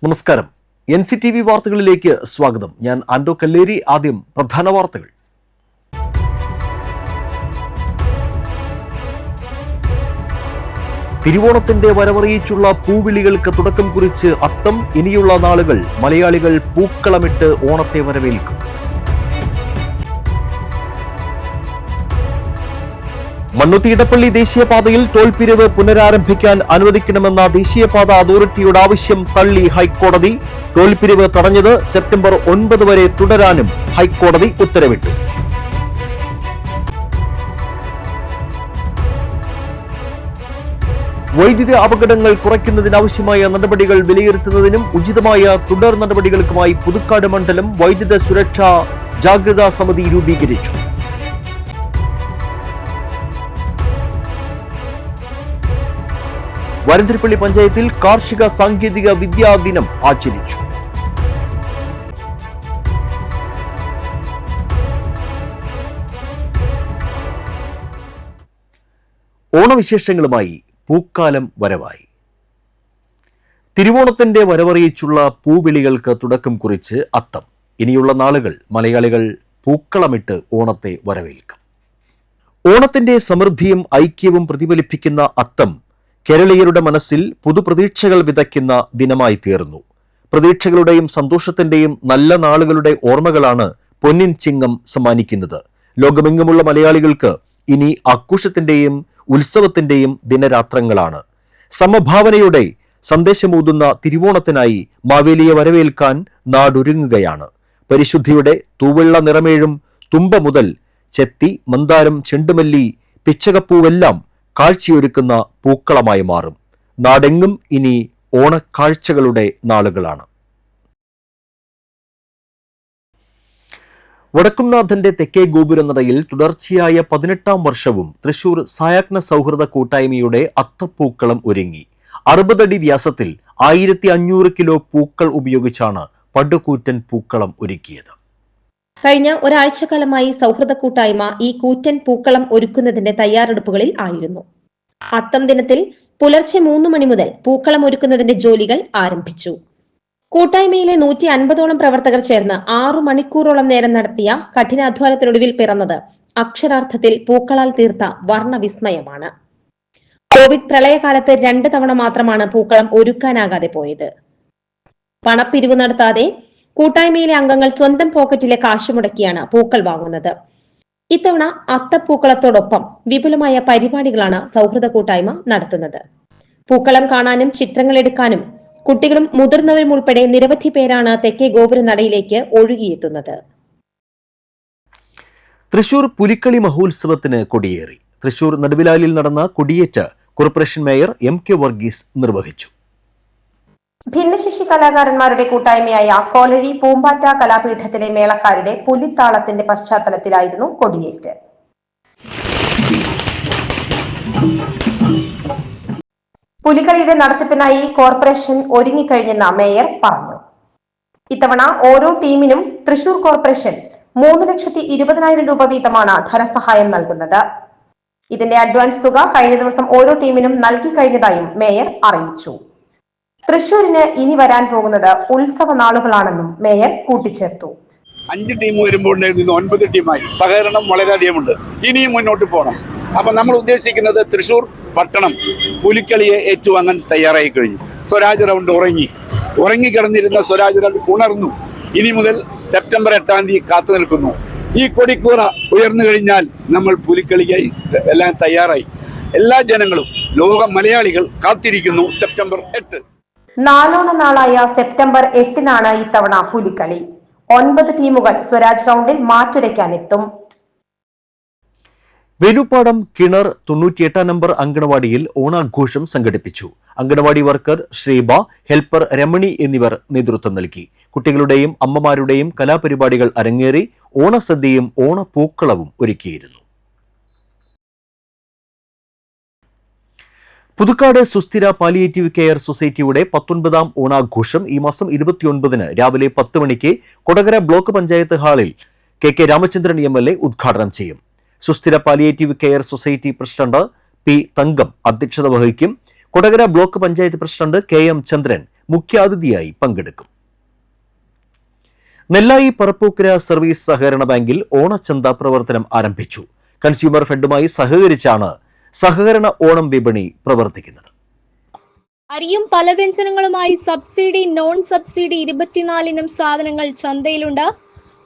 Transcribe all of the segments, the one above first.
നമസ്കാരം. NCTV വാർത്തകളിലേക്ക് സ്വാഗതം. ഞാൻ ആൻഡോ കല്ലേരി. ആദ്യം പ്രധാന വാർത്തകൾ. തിരുവോണത്തിന്റെ വരവറിയിച്ചുള്ള പൂവിളികൾക്ക് തുടക്കം കുറിച്ച് അത്തം. ഇനിയുള്ള നാളുകൾ മലയാളികൾ പൂക്കളമിട്ട് ഓണത്തെ വരവേൽക്കും. മണ്ണുത്തി ഇടപ്പള്ളി ദേശീയപാതയിൽ ടോൾ പിരിവ് പുനരാരംഭിക്കാൻ അനുവദിക്കണമെന്ന ദേശീയപാത അതോറിറ്റിയുടെ ആവശ്യം തള്ളി ഹൈക്കോടതി. ടോൾ പിരിവ് തടഞ്ഞത് സെപ്റ്റംബർ 9 വരെ തുടരാനും ഹൈക്കോടതി ഉത്തരവിട്ടു. വൈദ്യുതി അപകടങ്ങൾ കുറയ്ക്കുന്നതിനാവശ്യമായ നടപടികൾ വിലയിരുത്തുന്നതിനും ഉചിതമായ തുടർ നടപടികൾക്കുമായി പുതുക്കാട് മണ്ഡലം വൈദ്യുത സുരക്ഷാ ജാഗ്രതാ സമിതി രൂപീകരിച്ചു. വരന്തരപ്പള്ളി പഞ്ചായത്തിൽ കാർഷിക സാങ്കേതിക വിദ്യാ ദിനം ആചരിച്ചു. ഓണവിശേഷങ്ങളുമായി പൂക്കാലം വരവായി. തിരുവോണത്തിന്റെ വരവറിയിച്ചുള്ള പൂവിളികൾക്ക് തുടക്കം കുറിച്ച് അത്തം. ഇനിയുള്ള നാളുകൾ മലയാളികൾ പൂക്കളമിട്ട് ഓണത്തെ വരവേൽക്കും. ഓണത്തിന്റെ സമൃദ്ധിയും ഐക്യവും പ്രതിഫലിപ്പിക്കുന്ന അത്തം കേരളീയരുടെ മനസ്സിൽ പുതുപ്രതീക്ഷകൾ വിതയ്ക്കുന്ന ദിനമായി തീർന്നു. പ്രതീക്ഷകളുടെയും സന്തോഷത്തിന്റെയും നല്ല നാളുകളുടെ ഓർമ്മകളാണ് പൊന്നിൻ ചിങ്ങം സമ്മാനിക്കുന്നത്. ലോകമെങ്ങുമുള്ള മലയാളികൾക്ക് ഇനി ആഘോഷത്തിന്റെയും ഉത്സവത്തിന്റെയും ദിനരാത്രങ്ങളാണ്. സമഭാവനയുടെ സന്ദേശമൂതുന്ന തിരുവോണത്തിനായി മാവേലിയെ വരവേൽക്കാൻ നാടൊരുങ്ങുകയാണ്. പരിശുദ്ധിയുടെ തൂവെള്ള നിറമേഴും തുമ്പ മുതൽ ചെത്തി, മന്ദാരം, ചെണ്ടുമല്ലി, പിച്ചകപ്പൂവെല്ലാം കാഴ്ചയൊരുക്കുന്ന പൂക്കളമായി മാറും. നാടെങ്ങും ഇനി ഓണക്കാഴ്ചകളുടെ നാളുകളാണ്. വടക്കുംനാഥന്റെ തെക്കേ ഗോപുരനടയിൽ തുടർച്ചയായ 18ാം വർഷവും തൃശൂർ സായാഹ്ന സൗഹൃദ കൂട്ടായ്മയുടെ അത്തപ്പൂക്കളം ഒരുങ്ങി. 60 അടി വ്യാസത്തിൽ 1500 കിലോ പൂക്കൾ ഉപയോഗിച്ചാണ് പടുകൂറ്റൻ പൂക്കളം ഒരുക്കിയത്. കഴിഞ്ഞ ഒരാഴ്ചക്കാലമായി സൗഹൃദ കൂട്ടായ്മ ഈ കൂറ്റൻ പൂക്കളം ഒരുക്കുന്നതിന്റെ തയ്യാറെടുപ്പുകളിൽ ആയിരുന്നു. അത്തം ദിനത്തിൽ പുലർച്ചെ 3 മണി മുതൽ പൂക്കളം ഒരുക്കുന്നതിന്റെ ജോലികൾ ആരംഭിച്ചു. കൂട്ടായ്മയിലെ 150ഓളം പ്രവർത്തകർ ചേർന്ന് 6 മണിക്കൂറോളം നേരം നടത്തിയ കഠിനാധ്വാനത്തിനൊടുവിൽ പിറന്നത് അക്ഷരാർത്ഥത്തിൽ പൂക്കളാൽ തീർത്ത വർണ്ണവിസ്മയമാണ്. കോവിഡ് പ്രളയകാലത്ത് 2 തവണ മാത്രമാണ് പൂക്കളം ഒരുക്കാനാകാതെ പോയത്. പണപ്പിരിവ് നടത്താതെ കൂട്ടായ്മയിലെ അംഗങ്ങൾ സ്വന്തം പോക്കറ്റിലെ കാശ് മുടക്കിയാണ് പൂക്കൾ വാങ്ങുന്നത്. ഇത്തവണ അത്തപ്പൂക്കളത്തോടൊപ്പം വിപുലമായ പരിപാടികളാണ് സൗഹൃദ കൂട്ടായ്മ നടത്തുന്നത്. പൂക്കളം കാണാനും ചിത്രങ്ങൾ എടുക്കാനും കുട്ടികളും മുതിർന്നവരും ഉൾപ്പെടെ നിരവധി പേരാണ് തെക്കേ ഗോപുര നടയിലേക്ക് ഒഴുകിയെത്തുന്നത്. തൃശൂർ പുലിക്കളി മഹോത്സവത്തിന് കൊടിയേറി. തൃശൂർ നടുവിലാലിൽ നടന്ന കൊടിയേറ്റ് കോർപ്പറേഷൻ മേയർ MK വർഗീസ് നിർവഹിച്ചു. ഭിന്നശേഷി കലാകാരന്മാരുടെ കൂട്ടായ്മയായ കോലഴി പൂമ്പാറ്റ കലാപീഠത്തിലെ മേളക്കാരുടെ പുലിത്താളത്തിന്റെ പശ്ചാത്തലത്തിലായിരുന്നു കൊടിയേറ്റ്. പുലിക്കളിയുടെ നടത്തിപ്പിനായി കോർപ്പറേഷൻ ഒരുങ്ങിക്കഴിഞ്ഞെന്ന് മേയർ പറഞ്ഞു. ഇത്തവണ ഓരോ ടീമിനും തൃശൂർ കോർപ്പറേഷൻ 3,20,000 രൂപ വീതമാണ് ധനസഹായം നൽകുന്നത്. ഇതിന്റെ അഡ്വാൻസ് തുക കഴിഞ്ഞ ദിവസം ഓരോ ടീമിനും നൽകി കഴിഞ്ഞതായും മേയർ അറിയിച്ചു. തൃശൂരിന് ഇനി വരാൻ പോകുന്നത് ഉത്സവ നാളുകളാണെന്നും മേയർ കൂട്ടിച്ചേർത്തു. 5 ടീം വരുമ്പോൾ 9 ടീമായി സഹകരണം വളരെയധികമുണ്ട്. ഇനിയും മുന്നോട്ട് പോകണം. അപ്പൊ നമ്മൾ ഉദ്ദേശിക്കുന്നത് തൃശൂർ പട്ടണം പുലിക്കളിയെ ഏറ്റുവാങ്ങാൻ തയ്യാറായി കഴിഞ്ഞു. സ്വരാജ് റൗണ്ട് ഉറങ്ങിക്കിടന്നിരുന്ന സ്വരാജ് റൗണ്ട് ഉണർന്നു. ഇനി മുതൽ സെപ്റ്റംബർ 8-ാം തീയതി കാത്തു നിൽക്കുന്നു. ഈ കൊടിക്കൂറ ഉയർന്നു കഴിഞ്ഞാൽ നമ്മൾ പുലിക്കളിയായി എല്ലാം തയ്യാറായി. എല്ലാ ജനങ്ങളും ലോക മലയാളികൾ കാത്തിരിക്കുന്നു സെപ്റ്റംബർ 8. 4 നാളായ സെപ്റ്റംബർ 8-നാണ് ഇത്തവണ പുലിക്കളി. 9 ടീമുകൾ സ്വരാജ് റൗണ്ടിൽ മാറ്റുരയ്ക്കാനെത്തും. വേലുപ്പാടം കിണർ 98 നമ്പർ അങ്കണവാടിയിൽ ഓണാഘോഷം സംഘടിപ്പിച്ചു. അങ്കണവാടി വർക്കർ ശ്രീബ, ഹെൽപ്പർ രമണി എന്നിവർ നേതൃത്വം നൽകി. കുട്ടികളുടെയും അമ്മമാരുടെയും കലാപരിപാടികൾ അരങ്ങേറി. ഓണസദ്യയും ഓണപ്പൂക്കളവും ഒരുക്കിയിരുന്നു. പുതുക്കാട് സുസ്ഥിര പാലിയേറ്റീവ് കെയർ സൊസൈറ്റിയുടെ 19ാം ഓണാഘോഷം ഈ മാസം 29-ന് രാവിലെ 10 മണിക്ക് കൊടകര ബ്ലോക്ക് പഞ്ചായത്ത് ഹാളിൽ KK രാമചന്ദ്രൻ MLA ഉദ്ഘാടനം ചെയ്യും. സുസ്ഥിര palliative care society president P. തങ്കം അധ്യക്ഷത വഹിക്കും. Kodakara block panchayat president KM ചന്ദ്രൻ, മുഖ്യാതിഥിയായി പങ്കെടുക്കും. നെല്ലായി പറപ്പൂക്കര സർവീസ് സഹകരണ ബാങ്കിൽ ഓണച്ചന്ത പ്രവർത്തനം ആരംഭിച്ചു. കൺസ്യൂമർ ഫെഡുമായി സഹകരിച്ചാണ് സഹകരണ ഓണം വിപണി പ്രവർത്തിക്കുന്നത്. അരിയും പല വ്യഞ്ജനങ്ങളുമായി സബ്സിഡി, നോൺ സബ്സിഡി 24 ഇനം സാധനങ്ങൾ ചന്തയിലുണ്ട്.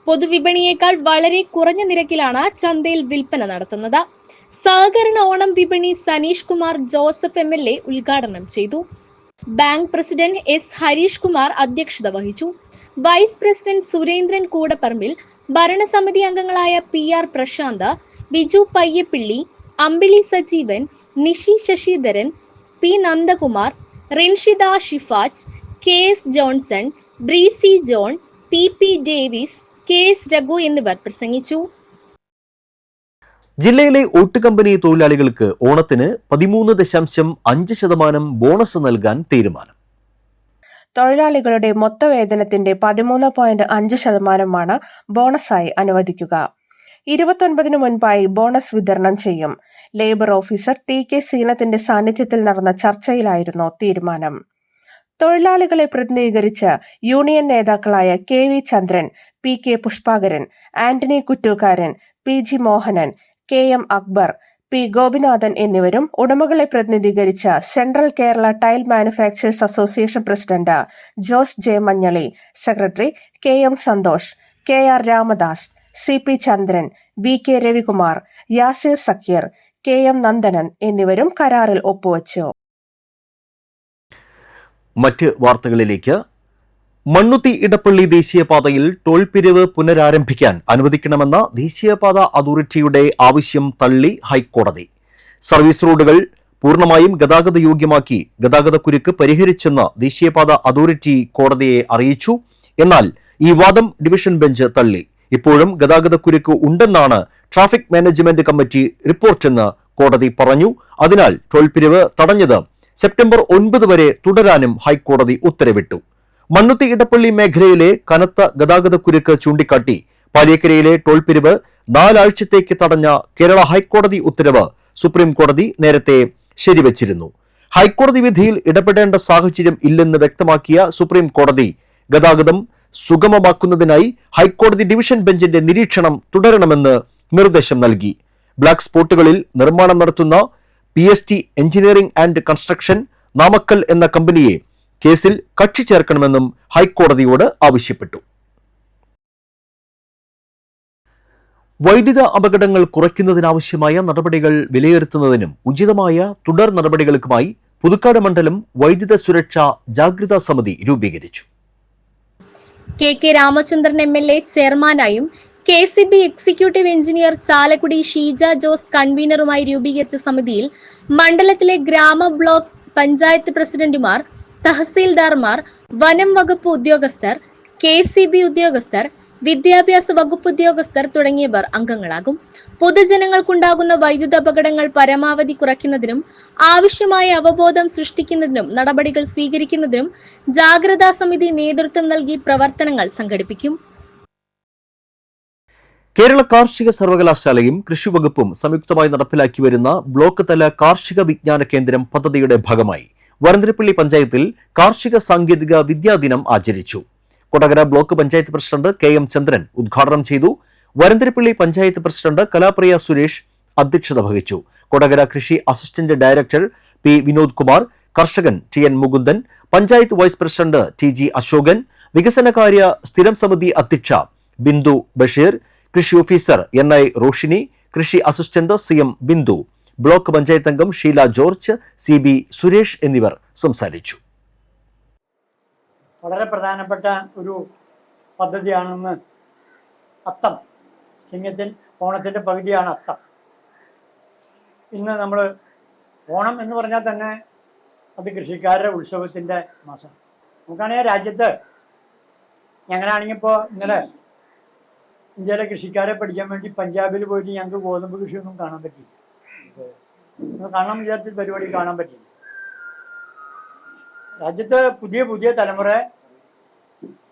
പൊതുവിപണിയേക്കാൾ വളരെ കുറഞ്ഞ നിരക്കിലാണ് ചന്തയിൽ വിൽപ്പന നടത്തുന്നത്. സഹകരണ ഓണം വിപണി സനീഷ് കുമാർ ജോസഫ് MLA ഉദ്ഘാടനം ചെയ്തു. ബാങ്ക് പ്രസിഡന്റ് എസ് ഹരീഷ് കുമാർ അധ്യക്ഷത വഹിച്ചു. വൈസ് പ്രസിഡന്റ് സുരേന്ദ്രൻ കൂടപ്പറമ്പിൽ, ഭരണസമിതി അംഗങ്ങളായ PR Prashanth, Biju Payyappilly, Ambili Sajeevan, Nishi Sasidharan, P Nandakumar, Rinshitha Shifaj, KS Johnson, Breezy John, PP Davis, KS Raghu എന്നിവർ പ്രസംഗിച്ചു. ജില്ലയിലെ ഓട്ടുകമ്പനി തൊഴിലാളികൾക്ക് ഓണത്തിന് 13.5% ബോണസ് നൽകാൻ തീരുമാനം. തൊഴിലാളികളുടെ മൊത്ത വേതനത്തിന്റെ 13.5% ബോണസായി അനുവദിക്കുക. 29 മുൻപായി ബോണസ് വിതരണം ചെയ്യും. ലേബർ ഓഫീസർ TK സീനത്തിന്റെ സാന്നിധ്യത്തിൽ നടന്ന ചർച്ചയിലായിരുന്നു തീരുമാനം. തൊഴിലാളികളെ പ്രതിനിധീകരിച്ച് യൂണിയൻ നേതാക്കളായ KV ചന്ദ്രൻ, PK Pushpakaran, Antony Kuttookkaran, PG Mohanan, KM Akbar, P Gopinathan എന്നിവരും ഉടമകളെ പ്രതിനിധീകരിച്ച central Kerala tile manufacturers association president Jose J Manjaly, secretary KM Santhosh, KR Ramadas, CP Chandran, VK Ravikumar, Yasir Zakir, KM Nandanan എന്നിവരും കരാറിൽ ഒപ്പുവച്ചു. മറ്റ് വാർത്തകളിലേക്ക്. മണ്ണുത്തി ഇടപ്പള്ളി ദേശീയപാതയിൽ ടോൾ പിരിവ് പുനരാരംഭിക്കാൻ അനുവദിക്കണമെന്ന ദേശീയപാത അതോറിറ്റിയുടെ ആവശ്യം തള്ളി ഹൈക്കോടതി. സർവീസ് റോഡുകൾ പൂർണ്ണമായും ഗതാഗത യോഗ്യമാക്കി ഗതാഗതക്കുരുക്ക് പരിഹരിച്ചെന്ന് ദേശീയപാത അതോറിറ്റി കോടതിയെ അറിയിച്ചു. എന്നാൽ ഈ വാദം ഡിവിഷൻ ബെഞ്ച് തള്ളി. ഇപ്പോഴും ഗതാഗതക്കുരുക്ക് ഉണ്ടെന്നാണ് ട്രാഫിക് മാനേജ്മെന്റ് കമ്മിറ്റി റിപ്പോർട്ടെന്ന് കോടതി പറഞ്ഞു. അതിനാൽ ടോൾ പിരിവ് തടഞ്ഞത് സെപ്റ്റംബർ 9 വരെ തുടരാനും ഹൈക്കോടതി ഉത്തരവിട്ടു. മണ്ണുത്തി ഇടപ്പള്ളി മേഖലയിലെ കനത്ത ഗതാഗതക്കുരുക്ക് ചൂണ്ടിക്കാട്ടി പാലിയക്കരയിലെ ടോൾ പിരിവ് 4 ആഴ്ചത്തേക്ക് തടഞ്ഞ കേരള ഹൈക്കോടതി ഉത്തരവ് സുപ്രീം കോടതി നേരത്തെ ശരിവച്ചിരുന്നു. ഹൈക്കോടതി വിധിയിൽ ഇടപെടേണ്ട സാഹചര്യം ഇല്ലെന്ന് വ്യക്തമാക്കിയ സുപ്രീം കോടതി ഗതാഗതം സുഗമമാക്കുന്നതിനായി ഹൈക്കോടതി ഡിവിഷൻ ബെഞ്ചിന്റെ നിരീക്ഷണം തുടരണമെന്ന് നിർദ്ദേശം നൽകി. ബ്ലാക്ക് സ്പോട്ടുകളിൽ നിർമ്മാണം നടത്തുന്ന PST engineering and construction Namakkal എന്ന കമ്പനിയെ കേസിൽ കക്ഷി ചേർക്കണമെന്നും ഹൈക്കോടതിയോട് ആവശ്യപ്പെട്ടു. വൈദ്യുത അപകടങ്ങൾ കുറയ്ക്കുന്നതിനാവശ്യമായ നടപടികൾ വിലയിരുത്തുന്നതിനും ഉചിതമായ തുടർ നടപടികൾക്കുമായി പുതുക്കാട് മണ്ഡലം വൈദ്യുത സുരക്ഷാ ജാഗ്രതാ സമിതി രൂപീകരിച്ചു. KK രാമചന്ദ്രൻ MLA ചെയർമാനായും KCB executive engineer Chalakudy Sheeja Jose കൺവീനറുമായി രൂപീകരിച്ച സമിതിയിൽ മണ്ഡലത്തിലെ ഗ്രാമ, ബ്ലോക്ക് പഞ്ചായത്ത് പ്രസിഡന്റുമാർ, തഹസീൽദാർമാർ, വനം വകുപ്പ് ഉദ്യോഗസ്ഥർ, KCB ഉദ്യോഗസ്ഥർ, വിദ്യാഭ്യാസ വകുപ്പ് ഉദ്യോഗസ്ഥർ തുടങ്ങിയവർ അംഗങ്ങളാകും. പൊതുജനങ്ങൾക്കുണ്ടാകുന്ന വൈദ്യുത അപകടങ്ങൾ പരമാവധി കുറയ്ക്കുന്നതിനും ആവശ്യമായ അവബോധം സൃഷ്ടിക്കുന്നതിനും നടപടികൾ സ്വീകരിക്കുന്നതിനും ജാഗ്രതാ സമിതി നേതൃത്വം നൽകി പ്രവർത്തനങ്ങൾ സംഘടിപ്പിക്കും. കേരള കാർഷിക സർവകലാശാലയും കൃഷിവകുപ്പും സംയുക്തമായി നടപ്പിലാക്കി വരുന്ന ബ്ലോക്ക് തല കാർഷിക വിജ്ഞാന കേന്ദ്രം പദ്ധതിയുടെ ഭാഗമായി വരന്തരപ്പള്ളി പഞ്ചായത്തിൽ കാർഷിക സാങ്കേതിക വിദ്യാദിനം ആചരിച്ചു. Kodakara block panchayat president KM Chandran ഉദ്ഘാടനം ചെയ്തു. വരന്തരപ്പള്ളി പഞ്ചായത്ത് പ്രസിഡന്റ് കലാപ്രിയ സുരേഷ് അധ്യക്ഷത വഹിച്ചു. കൊടകര കൃഷി assistant director P Vinod Kumar, കർഷകൻ TN Mukundan, panchayat vice president TG Ashokan, വികസനകാര്യ സ്ഥിരം സമിതി അധ്യക്ഷ ബിന്ദു ബഷീർ, കൃഷി ഓഫീസർ NI റോഷിനി, കൃഷി assistant CM Bindu, block panchayat അംഗം ഷീല ജോർജ്, CB സുരേഷ് എന്നിവർ സംസാരിച്ചു. വളരെ പ്രധാനപ്പെട്ട ഒരു പദ്ധതിയാണെന്ന് അത്തം, ചിങ്ങത്തിൽ ഓണത്തിൻ്റെ പകുതിയാണ് അത്തം. ഇന്ന് നമ്മൾ ഓണം എന്ന് പറഞ്ഞാൽ തന്നെ അത് കൃഷിക്കാരുടെ ഉത്സവത്തിൻ്റെ മാസം. നമുക്കാണെങ്കിൽ രാജ്യത്ത് ഞങ്ങളാണെങ്കിൽ ഇപ്പോൾ ഇന്നലെ ഇന്ത്യയിലെ കൃഷിക്കാരെ പഠിക്കാൻ വേണ്ടി പഞ്ചാബിൽ പോയിട്ട് ഞങ്ങൾക്ക് ഗോതമ്പ് കൃഷിയൊന്നും കാണാൻ പറ്റിയില്ല. കാണാൻ വിചാരിച്ച പരിപാടി കാണാൻ പറ്റിയില്ല. രാജ്യത്ത് പുതിയ പുതിയ തലമുറ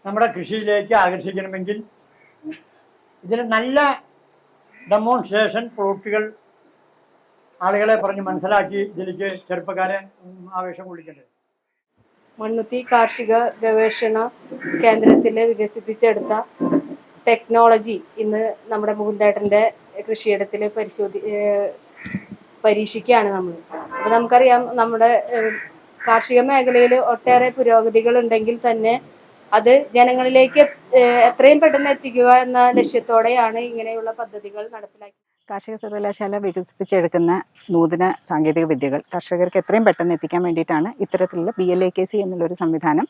നമ്മുടെ കൃഷിയിലേക്ക് ആകർഷിക്കണമെങ്കിൽ ഇതിന് നല്ല ഡെമോൺസ്ട്രേഷൻ പ്ലോട്ടുകൾ ആളുകളെ പറഞ്ഞ് മനസ്സിലാക്കി ഇതിലേക്ക് ചെറുപ്പക്കാരെ ആവേശം കൊള്ളിക്കേണ്ടത്. മണ്ണുത്തി കാർഷിക ഗവേഷണ കേന്ദ്രത്തിൽ വികസിപ്പിച്ചെടുത്ത ടെക്നോളജി ഇന്ന് നമ്മുടെ മുകുന്ദേട്ടൻ്റെ കൃഷിയിടത്തിൽ പരീക്ഷിക്കുകയാണ് നമ്മൾ. അപ്പോൾ നമുക്കറിയാം നമ്മുടെ കാർഷിക മേഖലയിൽ ഒട്ടേറെ പുരോഗതികൾ ഉണ്ടെങ്കിൽ തന്നെ അത് ജനങ്ങളിലേക്ക് എത്രയും പെട്ടെന്ന് എത്തിക്കുക എന്ന ലക്ഷ്യത്തോടെയാണ് ഇങ്ങനെയുള്ള പദ്ധതികൾ നടപ്പിലാക്കി. കാർഷിക സർവകലാശാല വികസിപ്പിച്ചെടുക്കുന്ന നൂതന സാങ്കേതിക വിദ്യകൾ കർഷകർക്ക് എത്രയും പെട്ടെന്ന് എത്തിക്കാൻ വേണ്ടിയിട്ടാണ് ഇത്തരത്തിലുള്ള BLAKC എന്നുള്ളൊരു സംവിധാനം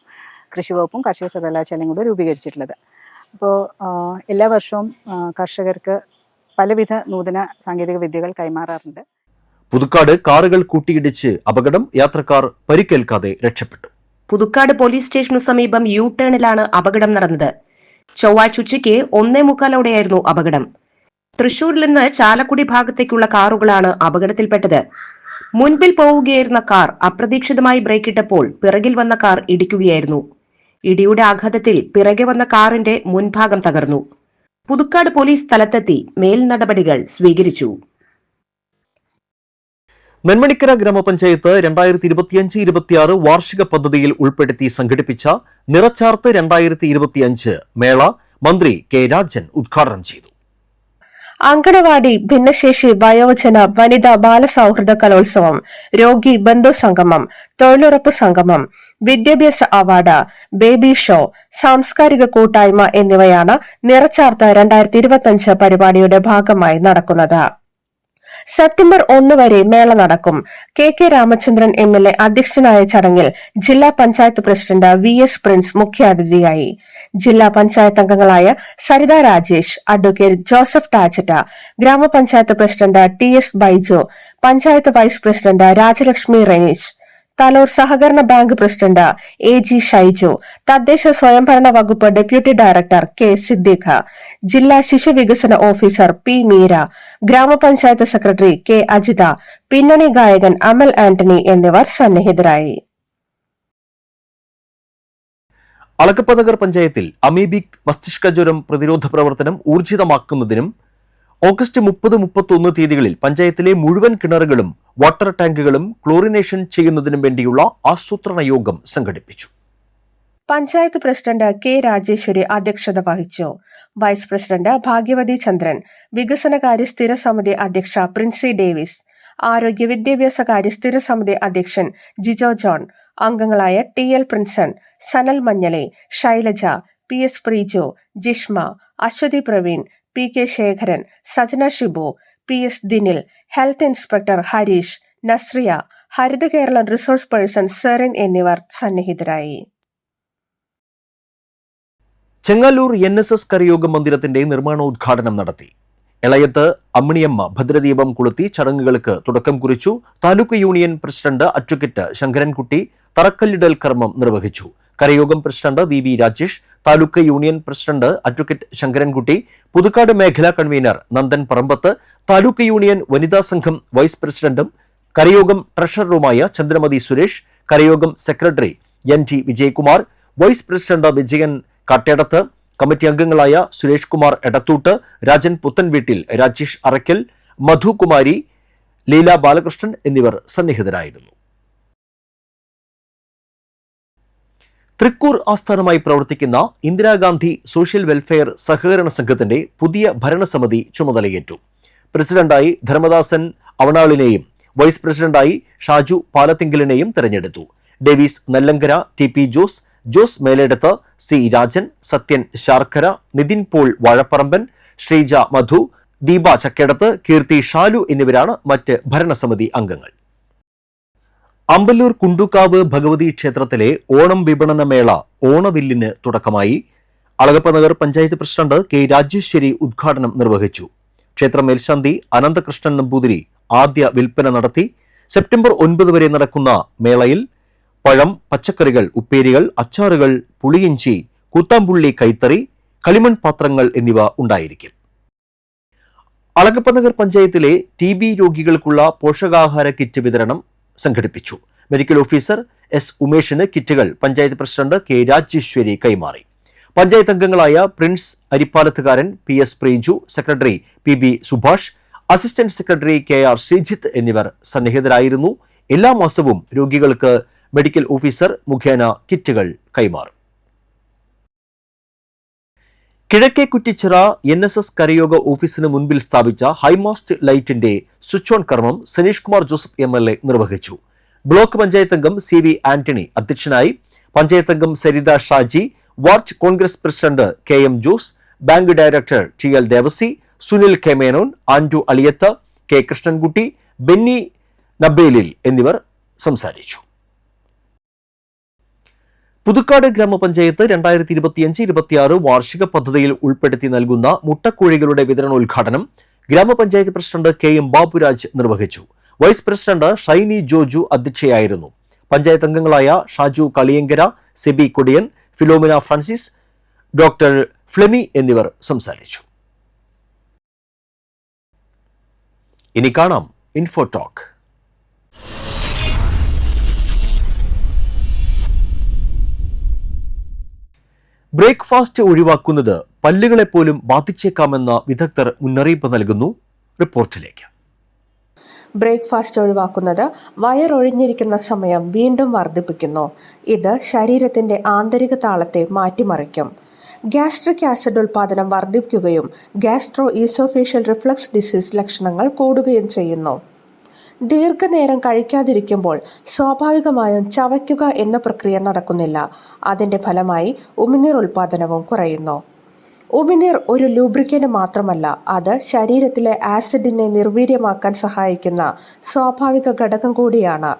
കൃഷി വകുപ്പും കാർഷിക സർവകലാശാലയും കൂടെ രൂപീകരിച്ചിട്ടുള്ളത്. അപ്പോൾ എല്ലാ വർഷവും കർഷകർക്ക് പലവിധ നൂതന സാങ്കേതിക വിദ്യകൾ കൈമാറാറുണ്ട്. പുതുക്കാട് കാറുകൾ കൂട്ടിയിടിച്ച് അപകടം, യാത്രക്കാർ പരിക്കേൽക്കാതെ രക്ഷപ്പെട്ടു. പുതുക്കാട് പോലീസ് സ്റ്റേഷനു സമീപം U-ടേണിലാണ് അപകടം നടന്നത്. ചൊവ്വാഴ്ച ഉച്ചയ്ക്ക് 1:45 അപകടം. തൃശൂരിൽ നിന്ന് ചാലക്കുടി ഭാഗത്തേക്കുള്ള കാറുകളാണ് അപകടത്തിൽപ്പെട്ടത്. മുൻപിൽ പോവുകയായിരുന്ന കാർ അപ്രതീക്ഷിതമായി ബ്രേക്കിട്ടപ്പോൾ പിറകിൽ വന്ന കാർ ഇടിക്കുകയായിരുന്നു. ഇടിയുടെ ആഘാതത്തിൽ പിറകെ വന്ന കാറിന്റെ മുൻഭാഗം തകർന്നു. പുതുക്കാട് പോലീസ് സ്ഥലത്തെത്തി മേൽ നടപടികൾ സ്വീകരിച്ചു. നെന്മണിക്കര ഗ്രാമപഞ്ചായത്ത് 2025-26 വാർഷിക പദ്ധതിയിൽ ഉൾപ്പെടുത്തി സംഘടിപ്പിച്ച നിറച്ചാർത്ത് 2025 മേള മന്ത്രി കെ രാജൻ ഉദ്ഘാടനം ചെയ്തു. അങ്കണവാടി, ഭിന്നശേഷി, വയോജന, വനിതാ ബാലസൗഹൃദ കലോത്സവം, രോഗി ബന്ധു സംഗമം, തൊഴിലുറപ്പ് സംഗമം, വിദ്യാഭ്യാസ അവാർഡ്, ബേബി ഷോ, സാംസ്കാരിക കൂട്ടായ്മ എന്നിവയാണ് നിറച്ചാർത്ത് 2025 പരിപാടിയുടെ ഭാഗമായി നടക്കുന്നത്. സെപ്റ്റംബർ 1 വരെ മേള നടക്കും. കെ രാമചന്ദ്രൻ MLA അധ്യക്ഷനായ ചടങ്ങിൽ ജില്ലാ പഞ്ചായത്ത് പ്രസിഡന്റ് VS പ്രിൻസ് മുഖ്യാതിഥിയായി. ജില്ലാ പഞ്ചായത്ത് അംഗങ്ങളായ സരിത രാജേഷ്, അഡ്വക്കേറ്റ് ജോസഫ് ടാച്ചറ്റ, ഗ്രാമപഞ്ചായത്ത് president TS Baiju, panchayat vice president Rajalakshmi Ranish, Thalur സഹകരണ ബാങ്ക് പ്രസിഡന്റ് AG ഷൈജു, തദ്ദേശ സ്വയംഭരണ വകുപ്പ് ഡെപ്യൂട്ടി ഡയറക്ടർ K സിദ്ദീഖ്, ജില്ലാ ശിശു വികസന ഓഫീസർ P മീര, ഗ്രാമപഞ്ചായത്ത് സെക്രട്ടറി K അജിത, പിന്നണി ഗായകൻ അമൽ ആന്റണി എന്നിവർ സന്നിഹിതരായി. അളഗപ്പനഗർ പഞ്ചായത്തിൽ അമീബിക് മസ്തിഷ്ക ജ്വരം പ്രതിരോധ പ്രവർത്തനം ഊർജിതമാക്കുന്നതിനും ഓഗസ്റ്റ് 30-31 തീയതികളിൽ പഞ്ചായത്തിലെ മുഴുവൻ കിണറുകളും വാട്ടർ ടാങ്കുകളും ക്ലോറിനേഷൻ ചെയ്യുന്നതിനും വേണ്ടിയുള്ള ആസൂത്രണ യോഗം സംഘടിപ്പിച്ചു. പഞ്ചായത്ത് പ്രസിഡന്റ് K രാജേശ്വരി അധ്യക്ഷത വഹിച്ചു. വൈസ് പ്രസിഡന്റ് ഭാഗ്യവതി ചന്ദ്രൻ, വികസനകാര്യ സ്ഥിര സമിതി അധ്യക്ഷ പ്രിൻസി ഡേവിസ്, ആരോഗ്യ വിദ്യാഭ്യാസകാര്യ സ്ഥിര സമിതി അധ്യക്ഷൻ ജിജോ ജോൺ, അംഗങ്ങളായ TL Prinson, Sanal Manjale, Shailaja, PS Preejo, Jishma, Aswathy Praveen, PK Sekharan, Sajana Shibu, PS Dinil, health inspector Harish, Nazriya, Haritha Keralam resource person Serin എന്നിവർ സന്നിഹിതരായി. ചെങ്ങാലൂർ NSS കരയോഗ മന്ദിരത്തിന്റെ നിർമ്മാണോദ്ഘാടനം നടത്തി. എളയത്ത് അമ്മിണിയമ്മ ഭദ്രദീപം കൊളുത്തി ചടങ്ങുകൾക്ക് തുടക്കം കുറിച്ചു. Taluk union president advocate Sankarankutty തറക്കല്ലിടൽ കർമ്മം നിർവഹിച്ചു. കരയോഗം president VV Rajesh, taluk union president advocate Sankarankutty, Puthukkad മേഖലാ കൺവീനർ നന്ദൻ പറമ്പത്ത്, താലൂക്ക് യൂണിയൻ വനിതാ സംഘം വൈസ് പ്രസിഡന്റും കരയോഗം ട്രഷററുമായ ചന്ദ്രമതി സുരേഷ്, കരയോഗം secretary NT Vijayakumar, vice president Vijayan Kattedath, committee അംഗങ്ങളായ സുരേഷ് കുമാർ എടത്തൂട്ട്, രാജൻ പുത്തൻവീട്ടിൽ, രാജേഷ് അറയ്ക്കൽ, മധുകുമാരി, ലീല ബാലകൃഷ്ണൻ എന്നിവർ സന്നിഹിതരായിരുന്നു. തൃക്കൂർ ആസ്ഥാനമായി പ്രവർത്തിക്കുന്ന ഇന്ദിരാഗാന്ധി സോഷ്യൽ വെൽഫെയർ സഹകരണ സംഘത്തിന്റെ പുതിയ ഭരണസമിതി ചുമതലയേറ്റു. പ്രസിഡന്റായി ധർമ്മദാസൻ അവണാളിനെയും വൈസ് പ്രസിഡന്റായി ഷാജു പാലത്തിങ്കലിനെയും തെരഞ്ഞെടുത്തു. Davis Nellankara, TP Jose മേലെടുത്ത്, C Rajan, Sathyan Sarkara, Nitin Paul വാഴപ്പറമ്പൻ, Sreeja മധു, ദീപ ചക്കേടത്ത്, കീർത്തി ഷാലു എന്നിവരാണ് മറ്റ് ഭരണസമിതി അംഗങ്ങൾ. അമ്പലൂർ കുണ്ടുകാവ് ഭഗവതി ക്ഷേത്രത്തിലെ ഓണം വിപണന മേള ഓണവില്ലിന് തുടക്കമായി. അളഗപ്പനഗർ പഞ്ചായത്ത് പ്രസിഡന്റ് K രാജേശ്വരി ഉദ്ഘാടനം നിർവഹിച്ചു. ക്ഷേത്ര മേൽശാന്തി അനന്തകൃഷ്ണൻ നമ്പൂതിരി ആദ്യ വിൽപ്പന നടത്തി. സെപ്റ്റംബർ 9 വരെ നടക്കുന്ന മേളയിൽ പഴം, പച്ചക്കറികൾ, ഉപ്പേരികൾ, അച്ചാറുകൾ, പുളിയിഞ്ചി, കൂത്താമ്പുള്ളി കൈത്തറി, കളിമൺ പാത്രങ്ങൾ എന്നിവ ഉണ്ടായിരിക്കും. അളഗപ്പനഗർ പഞ്ചായത്തിലെ TB രോഗികൾക്കുള്ള പോഷകാഹാര കിറ്റ് വിതരണം സംഘടിപ്പിച്ചു. മെഡിക്കൽ ഓഫീസർ S ഉമേഷിന് കിറ്റുകൾ പഞ്ചായത്ത് പ്രസിഡന്റ് K രാജേശ്വരി കൈമാറി. പഞ്ചായത്ത് അംഗങ്ങളായ Prince Arippalathukaran, PS Preeju, secretary PB Subhash, assistant secretary KR Sreejith എന്നിവർ സന്നിഹിതരായിരുന്നു. എല്ലാ മാസവും രോഗികൾക്ക് മെഡിക്കൽ ഓഫീസർ മുഖേന കിറ്റുകൾ കൈമാറും. കിഴക്കേ കുറ്റിച്ചിറ NSS കരയോഗ ഓഫീസിന് മുൻപിൽ സ്ഥാപിച്ച ഹൈമാസ്റ്റ് ലൈറ്റിന്റെ സ്വിച്ച് ഓൺ കർമ്മം സനീഷ് കുമാർ ജോസഫ് MLA നിർവഹിച്ചു. ബ്ലോക്ക് പഞ്ചായത്ത് അംഗം CV ആന്റണി അധ്യക്ഷനായി. പഞ്ചായത്ത് അംഗം Saritha Shaji, ward Congress president KM Jose, bank director TL Devasy, Sunil K Menon, Andu Aliyath, K Krishnankutty, Benny Nabelil എന്നിവർ സംസാരിച്ചു. പുതുക്കാട് ഗ്രാമപഞ്ചായത്ത് 2025-26 വാർഷിക പദ്ധതിയിൽ ഉൾപ്പെടുത്തി നൽകുന്ന മുട്ടക്കോഴികളുടെ വിതരണോദ്ഘാടനം ഗ്രാമപഞ്ചായത്ത് പ്രസിഡന്റ് KM ബാബുരാജ് നിർവഹിച്ചു. വൈസ് പ്രസിഡന്റ് ഷൈനി ജോജു അധ്യക്ഷയായിരുന്നു. പഞ്ചായത്ത് അംഗങ്ങളായ ഷാജു കളിയങ്കര, സെബി കൊടിയൻ, ഫിലോമിന ഫ്രാൻസിസ്, ഡോക്ടർ ഫ്ലെമി എന്നിവർ സംസാരിച്ചു. ഇനി കാണാം ഇൻഫോ ടോക്ക്. ബ്രേക്ക്ഫാസ്റ്റ് ഒഴിവാക്കുന്നത് പല്ലുകളെപ്പോലും ബാധിച്ചേക്കാമെന്ന വിദഗ്ധർ മുന്നറിയിപ്പ് നൽകുന്നു. റിപ്പോർട്ടിലേക്ക്. ബ്രേക്ക്ഫാസ്റ്റ് ഒഴിവാക്കുന്നത് വയറൊഴിഞ്ഞിരിക്കുന്ന സമയം വീണ്ടും വർദ്ധിപ്പിക്കുന്നു. ഇത് ശരീരത്തിന്റെ ആന്തരിക താളത്തെ മാറ്റിമറിക്കും. ഗ്യാസ്ട്രിക് ആസിഡ് ഉൽപാദനം വർദ്ധിക്കുകയും ഗ്യാസ്ട്രോ ഈസോഫേഷ്യൽ റിഫ്ലക്സ് ഡിസീസ് ലക്ഷണങ്ങൾ കൂടുകയും ചെയ്യുന്നു. ദീർഘനേരം കഴിക്കാതിരിക്കുമ്പോൾ സ്വാഭാവികമായും ചവയ്ക്കുക എന്ന പ്രക്രിയ നടക്കുന്നില്ല. അതിന്റെ ഫലമായി ഉമിനീർ ഉൽപാദനവും കുറയുന്നു. ഉമിനീർ ഒരു ലൂബ്രിക്കന്റ് മാത്രമല്ല, അത് ശരീരത്തിലെ ആസിഡിനെ നിർവീര്യമാക്കാൻ സഹായിക്കുന്ന സ്വാഭാവിക ഘടകം കൂടിയാണ്.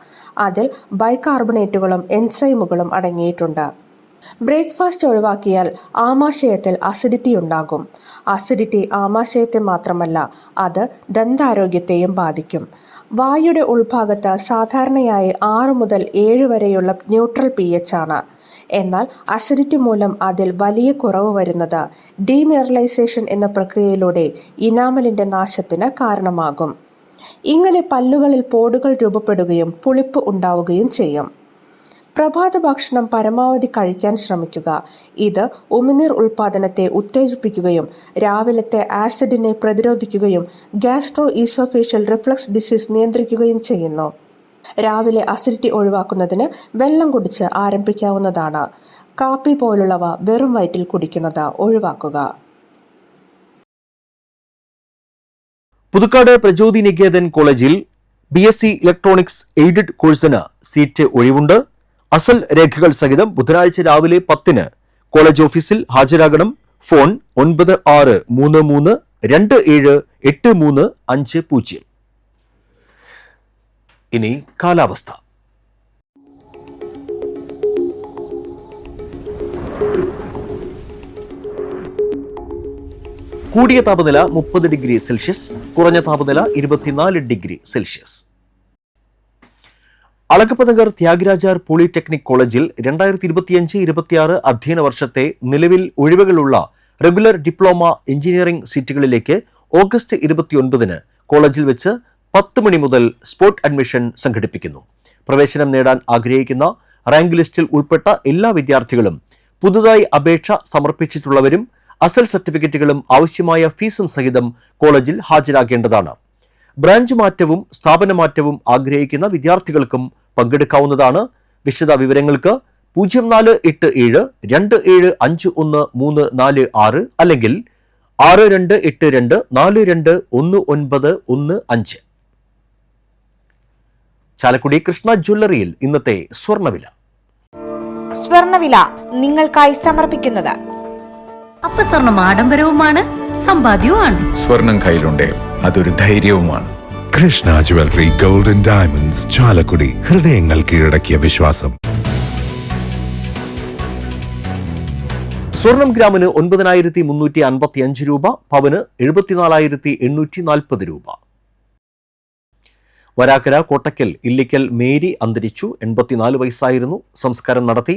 അതിൽ ബൈകാർബണേറ്റുകളും എൻസൈമുകളും അടങ്ങിയിട്ടുണ്ട്. ബ്രേക്ക്ഫാസ്റ്റ് ഒഴിവാക്കിയാൽ ആമാശയത്തിൽ അസിഡിറ്റി ഉണ്ടാകും. അസിഡിറ്റി ആമാശയത്തെ മാത്രമല്ല, അത് ദന്താരോഗ്യത്തെയും ബാധിക്കും. വായുടെ ഉൾഭാഗത്ത് സാധാരണയായി 6 മുതൽ 7 വരെയുള്ള ന്യൂട്രൽ pH ആണ്. എന്നാൽ അസിഡിറ്റി മൂലം അതിൽ വലിയ കുറവ് വരുന്നത് ഡീമിനറലൈസേഷൻ എന്ന പ്രക്രിയയിലൂടെ ഇനാമലിന്റെ നാശത്തിന് കാരണമാകും. ഇങ്ങനെ പല്ലുകളിൽ പോടുകൾ രൂപപ്പെടുകയും പുളിപ്പ് ഉണ്ടാവുകയും ചെയ്യും. പ്രഭാത ഭക്ഷണം പരമാവധി കഴിക്കാൻ ശ്രമിക്കുക. ഇത് ഉമിനീർ ഉൽപാദനത്തെ ഉത്തേജിപ്പിക്കുകയും രാവിലത്തെ ആസിഡിനെ പ്രതിരോധിക്കുകയും ഗ്യാസ്ട്രോ ഈസോഫേഷ്യൽ റിഫ്ലക്സ് ഡിസീസ് നിയന്ത്രിക്കുകയും ചെയ്യുന്നു. രാവിലെ അസിഡിറ്റി ഒഴിവാക്കുന്നതിന് വെള്ളം കുടിച്ച് ആരംഭിക്കാവുന്നതാണ്. കാപ്പി പോലുള്ളവ വെറും വയറ്റിൽ കുടിക്കുന്നത് ഒഴിവാക്കുക. പുതുക്കാട് പ്രചോദി നികേതൻ കോളേജിൽ BSc ഇലക്ട്രോണിക്സ് എയ്ഡഡ് കോഴ്സിന് സീറ്റ് ഒഴിവുണ്ട്. അസൽ രേഖകൾ സഹിതം ബുധനാഴ്ച രാവിലെ 10-ന് കോളേജ് ഓഫീസിൽ ഹാജരാകണം. ഫോൺ 9633278350. ഇനി കാലാവസ്ഥ. കൂടിയ താപനില 30 ഡിഗ്രി സെൽഷ്യസ്, കുറഞ്ഞ താപനില 24 ഡിഗ്രി സെൽഷ്യസ്. അളഗപ്പനഗർ ത്യാഗരാജാർ പോളിടെക്നിക് കോളേജിൽ 2025-26 അധ്യയന വർഷത്തെ നിലവിൽ ഒഴിവുകളുള്ള റെഗുലർ ഡിപ്ലോമ എഞ്ചിനീയറിംഗ് സീറ്റുകളിലേക്ക് ഓഗസ്റ്റ് 29-ന് കോളേജിൽ വെച്ച് 10 മണി മുതൽ സ്പോട്ട് അഡ്മിഷൻ സംഘടിപ്പിക്കുന്നു. പ്രവേശനം നേടാൻ ആഗ്രഹിക്കുന്ന റാങ്ക് ലിസ്റ്റിൽ ഉൾപ്പെട്ട എല്ലാ വിദ്യാർത്ഥികളും പുതുതായി അപേക്ഷ സമർപ്പിച്ചിട്ടുള്ളവരും അസൽ സർട്ടിഫിക്കറ്റുകളും ആവശ്യമായ ഫീസും സഹിതം കോളേജിൽ ഹാജരാകേണ്ടതാണ്. ബ്രാഞ്ച് മാറ്റവും സ്ഥാപന മാറ്റവും ആഗ്രഹിക്കുന്ന വിദ്യാർത്ഥികൾക്കും പങ്കെടുക്കാവുന്നതാണ്. വിശദ വിവരങ്ങൾക്ക് 0487275136 അല്ലെങ്കിൽ 6282421915. ചാലക്കുടി കൃഷ്ണ ജ്വല്ലറിയിൽ ഇന്നത്തെ സ്വർണ്ണവില നിങ്ങൾക്കായി സമർപ്പിക്കുന്നത് അപ്പസ്വർണം ആഡംബരവുമാണ്, സമ്പാദ്യവുമാണ്. സ്വർണം കയ്യിലുണ്ടേ അതൊരു ധൈര്യവുമാണ്. Krishna jewellery golden diamonds, Chalakudy. ഹൃദയങ്ങൾ കീഴടക്കിയ വിശ്വാസം. സ്വർണം ഗ്രാമിന് 9355 രൂപ, പവന് 74,840 രൂപ. വരാക്കര കോട്ടക്കൽ ഇല്ലിക്കൽ മേരി അന്തരിച്ചു. 84 വയസ്സായിരുന്നു. സംസ്കാരം നടത്തി.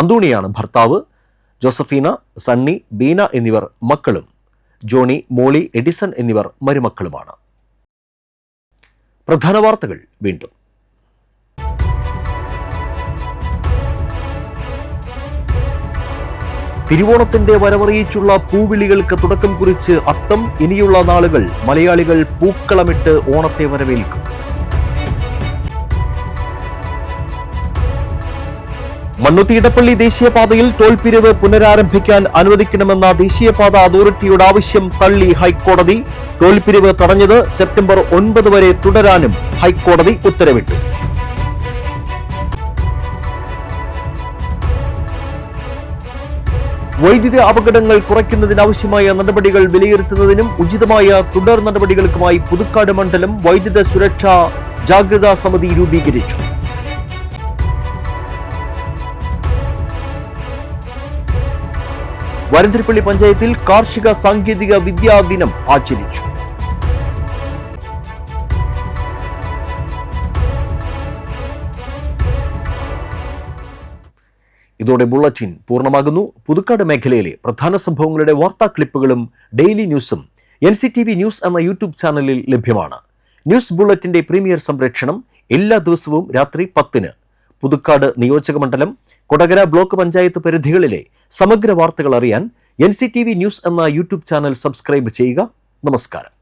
അന്തോണിയാണ് ഭർത്താവ്. ജോസഫീന, സണ്ണി, ബീന എന്നിവർ മക്കളും. ജോണി, മോളി, എഡിസൺ എന്നിവർ മരുമക്കളുമാണ്. പ്രധാന വാർത്തകൾ വീണ്ടും. തിരുവോണത്തിന്റെ വരവറിയിച്ചുള്ള പൂവിളികൾക്ക് തുടക്കം കുറിച്ച് അത്തം. ഇനിയുള്ള നാളുകൾ മലയാളികൾ പൂക്കളമിട്ട് ഓണത്തെ വരവേൽക്കും. മണ്ണുത്തി ഇടപ്പള്ളി ദേശീയപാതയിൽ ടോൾ പിരിവ് പുനരാരംഭിക്കാൻ അനുവദിക്കണമെന്ന ദേശീയപാത അതോറിറ്റിയുടെ ആവശ്യം തള്ളി ഹൈക്കോടതി. ടോൾ പിരിവ് തടഞ്ഞത് സെപ്റ്റംബർ 9 വരെ തുടരാനും ഹൈക്കോടതി ഉത്തരവിട്ടു. വൈദ്യുതി അപകടങ്ങൾ കുറയ്ക്കുന്നതിനാവശ്യമായ നടപടികൾ വിലയിരുത്തുന്നതിനും ഉചിതമായ തുടർ നടപടികൾക്കുമായി പുതുക്കാട് മണ്ഡലം വൈദ്യുത സുരക്ഷാ ജാഗ്രതാ സമിതി രൂപീകരിച്ചു. വരന്തരപ്പള്ളി പഞ്ചായത്തിൽ കാർഷിക സാങ്കേതിക വിദ്യാ ദിനം ആചരിച്ചു. ഇതോടെ ബുള്ളറ്റിൻ പൂർണ്ണമാകുന്നു. പുതുക്കാട് മേഖലയിലെ പ്രധാന സംഭവങ്ങളുടെ വാർത്താ ക്ലിപ്പുകളും ഡെയിലി ന്യൂസും NCTV ന്യൂസ് എന്ന യൂട്യൂബ് ചാനലിൽ ലഭ്യമാണ്. ന്യൂസ് ബുള്ളറ്റിന്റെ പ്രീമിയർ സംപ്രേഷണം എല്ലാ ദിവസവും രാത്രി 10-ന്. പുതുക്കാട് നിയോജക മണ്ഡലം, കൊടകര ബ്ലോക്ക് പഞ്ചായത്ത് പരിധികളിലെ സമഗ്ര വാർത്തകൾ അറിയാൻ NCTV ന്യൂസ് എന്ന യൂട്യൂബ് ചാനൽ സബ്സ്ക്രൈബ് ചെയ്യുക. നമസ്കാരം.